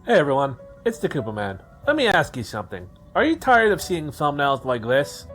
Hey everyone, it's the Koopa Man. Let me ask you something. Are you tired of seeing thumbnails like this?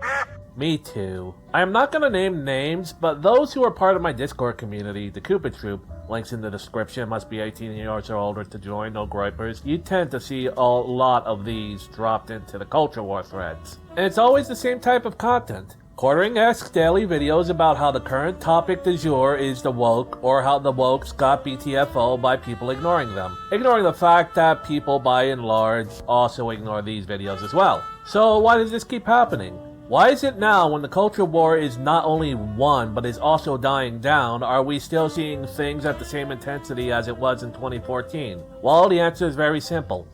Me too. I am not gonna name names, but those who are part of my Discord community, the Koopa Troop, links in the description, must be 18 years or older to join, no gripers. You tend to see a lot of these dropped into the culture war threads. And it's always the same type of content. Quartering-esque daily videos about how the current topic du jour is the woke, or how the wokes got BTFO by people ignoring them. Ignoring the fact that people by and large also ignore these videos as well. So why does this keep happening? Why is it now, when the culture war is not only won but is also dying down, are we still seeing things at the same intensity as it was in 2014? Well, the answer is very simple.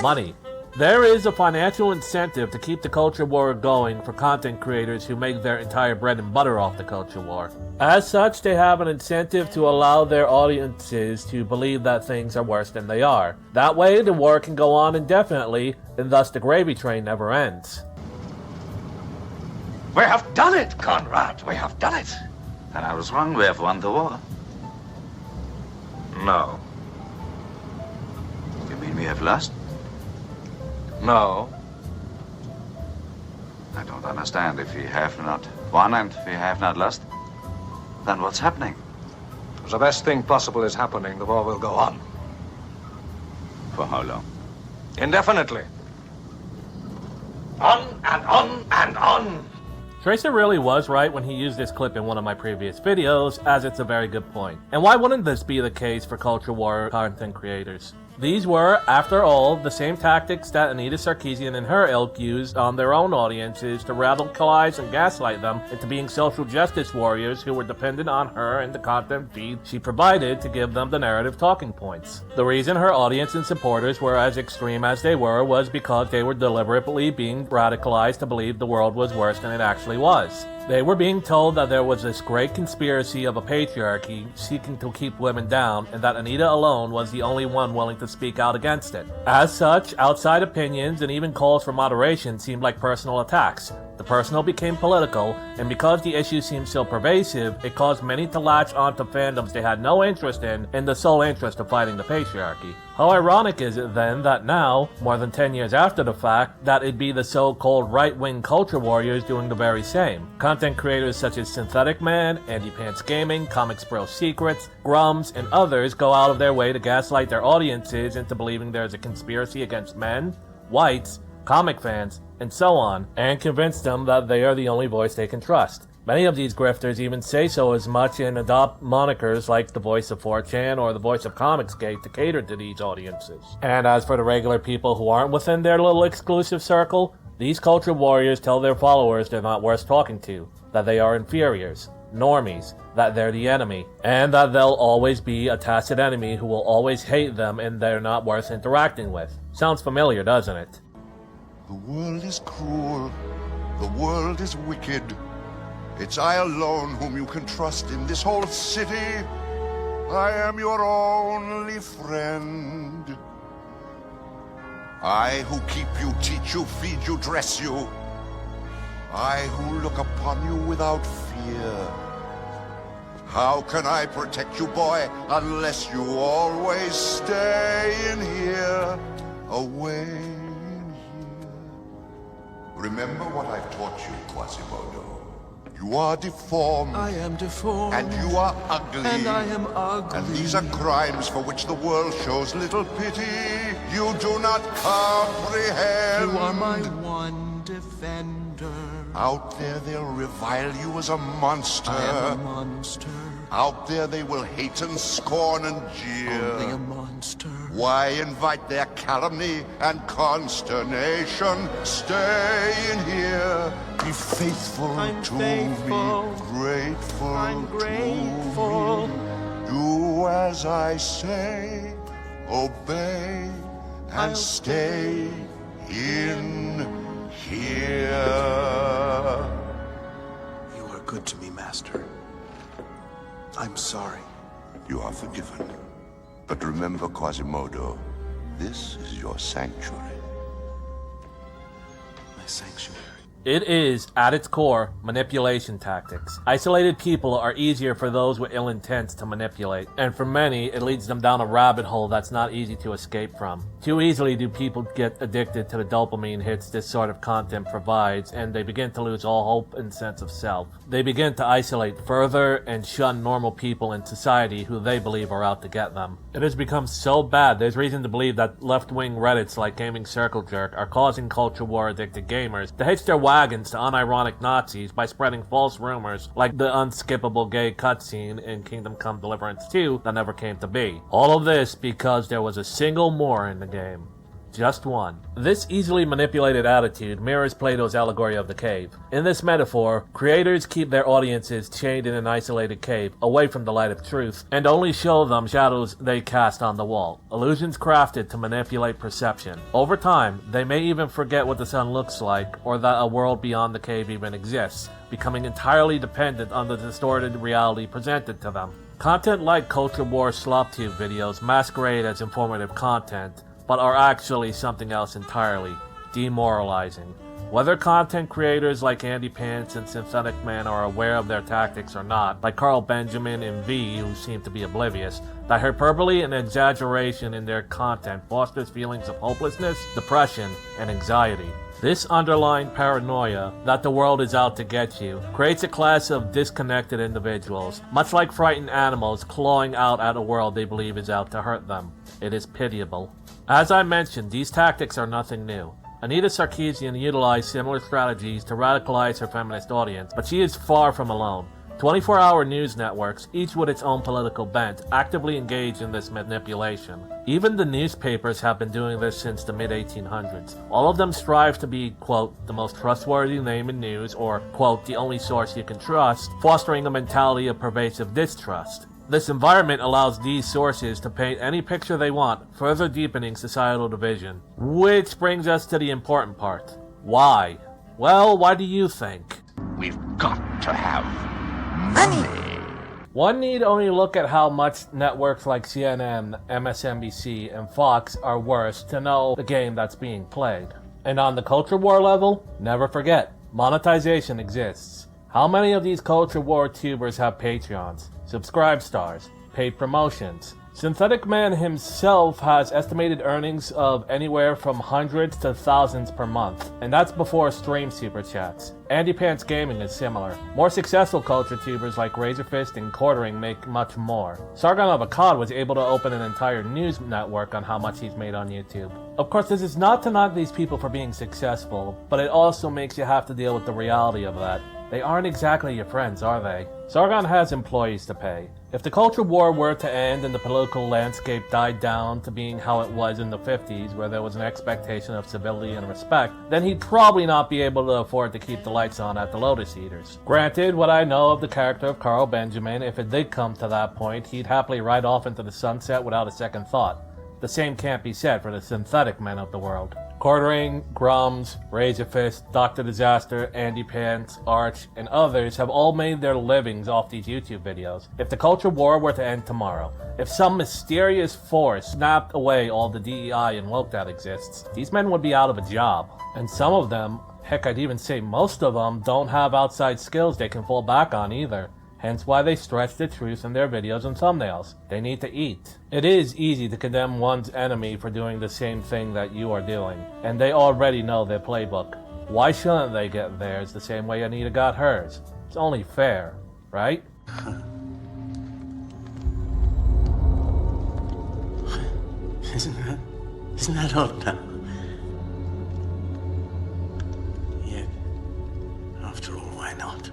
Money. There is a financial incentive to keep the culture war going for content creators who make their entire bread and butter off the culture war. As such, they have an incentive to allow their audiences to believe that things are worse than they are. That way, the war can go on indefinitely, and thus the gravy train never ends. We have done it, Conrad! We have done it! And I was wrong, we have won the war. No. You mean we have lost? No. I don't understand. If we have not won and we have not lost, then what's happening? The best thing possible is happening. The war will go on. For how long? Indefinitely. On and on and on! Tracer really was right when he used this clip in one of my previous videos, as it's a very good point. And why wouldn't this be the case for culture war content creators? These were, after all, the same tactics that Anita Sarkeesian and her ilk used on their own audiences to radicalize and gaslight them into being social justice warriors who were dependent on her and the content feed she provided to give them the narrative talking points. The reason her audience and supporters were as extreme as they were was because they were deliberately being radicalized to believe the world was worse than it actually was. They were being told that there was this great conspiracy of a patriarchy seeking to keep women down, and that Anita alone was the only one willing to speak out against it. As such, outside opinions and even calls for moderation seemed like personal attacks. The personal became political, and because the issue seemed so pervasive, it caused many to latch onto fandoms they had no interest in the sole interest of fighting the patriarchy. How ironic is it then that now, more than 10 years after the fact, that it'd be the so-called right-wing culture warriors doing the very same. Content creators such as Synthetic Man, Andy Pants Gaming, Comics Bro Secrets, Grums, and others go out of their way to gaslight their audiences into believing there's a conspiracy against men, whites, comic fans, and so on, and convince them that they are the only voice they can trust. Many of these grifters even say so as much and adopt monikers like the voice of 4chan or the voice of Comicsgate to cater to these audiences. And as for the regular people who aren't within their little exclusive circle, these culture warriors tell their followers they're not worth talking to, that they are inferiors, normies, that they're the enemy, and that they'll always be a tacit enemy who will always hate them and they're not worth interacting with. Sounds familiar, doesn't it? The world is cruel. The world is wicked. It's I alone whom you can trust in this whole city. I am your only friend. I who keep you, teach you, feed you, dress you. I who look upon you without fear. How can I protect you, boy, unless you always stay in here, away in here? Remember what I've taught you, Quasimodo. You are deformed. I am deformed. And you are ugly. And I am ugly. And these are crimes for which the world shows little pity. You do not comprehend. You are my one defender. Out there they'll revile you as a monster. I am a monster. Out there they will hate and scorn and jeer. Only a monster. Why invite their calumny and consternation? Stay in here. Be faithful I'm to faithful. me. Grateful I'm grateful. to me. Do as I say. Obey and I'll stay in here. You are good to me, Master. I'm sorry. You are forgiven. But remember, Quasimodo, this is your sanctuary. My sanctuary. It is, at its core, manipulation tactics. Isolated people are easier for those with ill intents to manipulate, and for many, it leads them down a rabbit hole that's not easy to escape from. Too easily do people get addicted to the dopamine hits this sort of content provides, and they begin to lose all hope and sense of self. They begin to isolate further and shun normal people in society who they believe are out to get them. It has become so bad, there's reason to believe that left-wing Reddits like Gaming Circle Jerk are causing culture war-addicted gamers to hitch their wagons to unironic Nazis by spreading false rumors like the unskippable gay cutscene in Kingdom Come Deliverance 2 that never came to be. All of this because there was a single more in the game. Just one. This easily manipulated attitude mirrors Plato's allegory of the cave. In this metaphor, creators keep their audiences chained in an isolated cave, away from the light of truth, and only show them shadows they cast on the wall, illusions crafted to manipulate perception. Over time, they may even forget what the sun looks like, or that a world beyond the cave even exists, becoming entirely dependent on the distorted reality presented to them. Content like Culture War SlopTube videos masquerade as informative content, but are actually something else entirely, demoralizing. Whether content creators like Andy Pants and Synthetic Man are aware of their tactics or not, like Carl Benjamin and V, who seem to be oblivious, that hyperbole and exaggeration in their content fosters feelings of hopelessness, depression, and anxiety. This underlying paranoia that the world is out to get you creates a class of disconnected individuals, much like frightened animals clawing out at a world they believe is out to hurt them. It is pitiable. As I mentioned, these tactics are nothing new. Anita Sarkeesian utilized similar strategies to radicalize her feminist audience, but she is far from alone. 24-hour news networks, each with its own political bent, actively engage in this manipulation. Even the newspapers have been doing this since the mid-1800s. All of them strive to be, quote, the most trustworthy name in news, or, quote, the only source you can trust, fostering a mentality of pervasive distrust. This environment allows these sources to paint any picture they want, further deepening societal division. Which brings us to the important part. Why? Well, why do you think? We've got to have money. One need only look at how much networks like CNN, MSNBC, and Fox are worth to know the game that's being played. And on the culture war level, never forget, monetization exists. How many of these culture war tubers have Patreons, subscribe stars, paid promotions? Synthetic Man himself has estimated earnings of anywhere from hundreds to thousands per month, and that's before stream super chats. Andy Pants Gaming is similar. More successful culture tubers like Razorfist and Quartering make much more. Sargon of Akkad was able to open an entire news network on how much he's made on YouTube. Of course, this is not to knock these people for being successful, but it also makes you have to deal with the reality of that. They aren't exactly your friends, are they? Sargon has employees to pay. If the culture war were to end and the political landscape died down to being how it was in the 50s, where there was an expectation of civility and respect, then he'd probably not be able to afford to keep the lights on at the Lotus Eaters. Granted, what I know of the character of Carl Benjamin, if it did come to that point, he'd happily ride off into the sunset without a second thought. The same can't be said for the synthetic men of the world. Quartering, Grums, Razorfist, Dr. Disaster, Andy Pants, Arch, and others have all made their livings off these YouTube videos. If the culture war were to end tomorrow, if some mysterious force snapped away all the DEI and woke that exists, these men would be out of a job. And some of them, heck, I'd even say most of them, don't have outside skills they can fall back on either. Hence why they stretch the truth in their videos and thumbnails. They need to eat. It is easy to condemn one's enemy for doing the same thing that you are doing, and they already know their playbook. Why shouldn't they get theirs the same way Anita got hers? It's only fair, right? Isn't that odd now? Yet, after all, why not?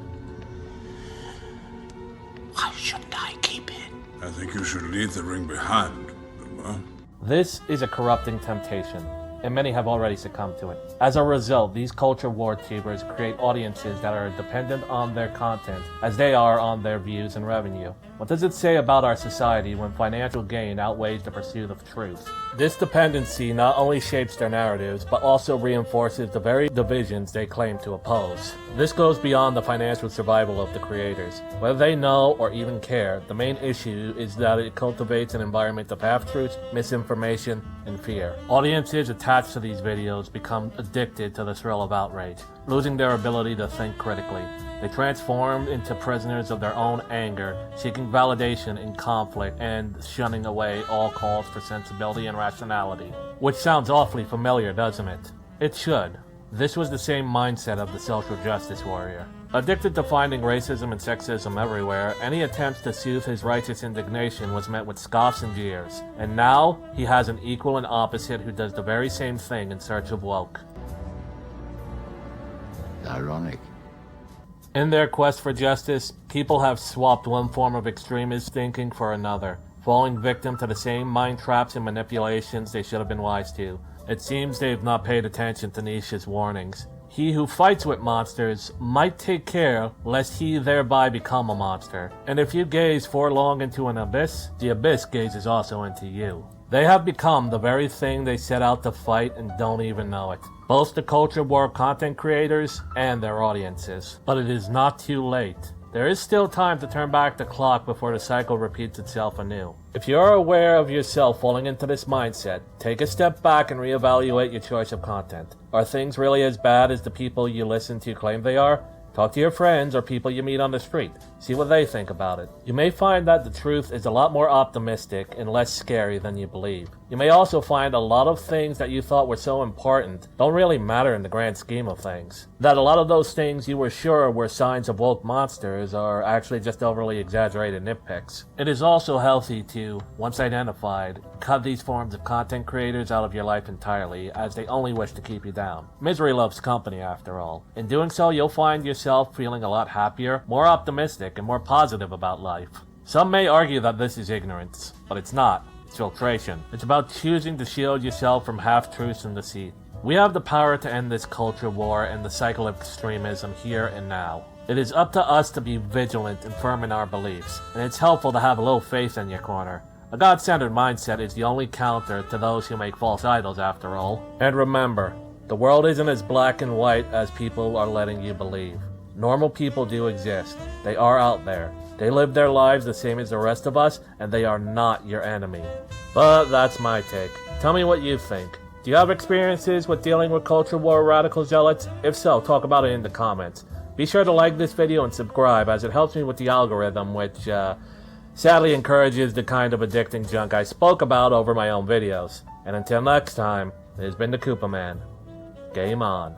Why shouldn't I keep it? I think you should leave the ring behind, Bilbo. This is a corrupting temptation, and many have already succumbed to it. As a result, these culture war tubers create audiences that are dependent on their content as they are on their views and revenue. What does it say about our society when financial gain outweighs the pursuit of truth? This dependency not only shapes their narratives, but also reinforces the very divisions they claim to oppose. This goes beyond the financial survival of the creators. Whether they know or even care, the main issue is that it cultivates an environment of half-truths, misinformation, and fear. Audiences attached to these videos become addicted to the thrill of outrage. losing their ability to think critically. They transform into prisoners of their own anger, seeking validation in conflict and shunning away all calls for sensibility and rationality. Which sounds awfully familiar, doesn't it? It should. This was the same mindset of the social justice warrior. Addicted to finding racism and sexism everywhere, any attempts to soothe his righteous indignation was met with scoffs and jeers. And now, he has an equal and opposite who does the very same thing in search of woke. Ironic. In their quest for justice, people have swapped one form of extremist thinking for another, falling victim to the same mind traps and manipulations they should have been wise to. It seems they've not paid attention to Nietzsche's warnings. He who fights with monsters might take care lest he thereby become a monster. And if you gaze for long into an abyss, the abyss gazes also into you. They have become the very thing they set out to fight and don't even know it. Both the culture war content creators and their audiences. But it is not too late. There is still time to turn back the clock before the cycle repeats itself anew. If you are aware of yourself falling into this mindset, take a step back and reevaluate your choice of content. Are things really as bad as the people you listen to claim they are? Talk to your friends or people you meet on the street. See what they think about it. You may find that the truth is a lot more optimistic and less scary than you believe. You may also find a lot of things that you thought were so important don't really matter in the grand scheme of things. That a lot of those things you were sure were signs of woke monsters are actually just overly exaggerated nitpicks. It is also healthy to, once identified, cut these forms of content creators out of your life entirely, as they only wish to keep you down. Misery loves company, after all. In doing so, you'll find yourself feeling a lot happier, more optimistic, and more positive about life. Some may argue that this is ignorance, but it's not. It's filtration. It's about choosing to shield yourself from half-truths and deceit. We have the power to end this culture war and the cycle of extremism here and now. It is up to us to be vigilant and firm in our beliefs, and it's helpful to have a little faith in your corner. A God-centered mindset is the only counter to those who make false idols, after all. And remember, the world isn't as black and white as people are letting you believe. Normal people do exist. They are out there. They live their lives the same as the rest of us, and they are not your enemy. But that's my take. Tell me what you think. Do you have experiences with dealing with culture war radical zealots? If so, talk about it in the comments. Be sure to like this video and subscribe, as it helps me with the algorithm, which sadly encourages the kind of addicting junk I spoke about over my own videos. And until next time, this has been the Koopa Man. Game on.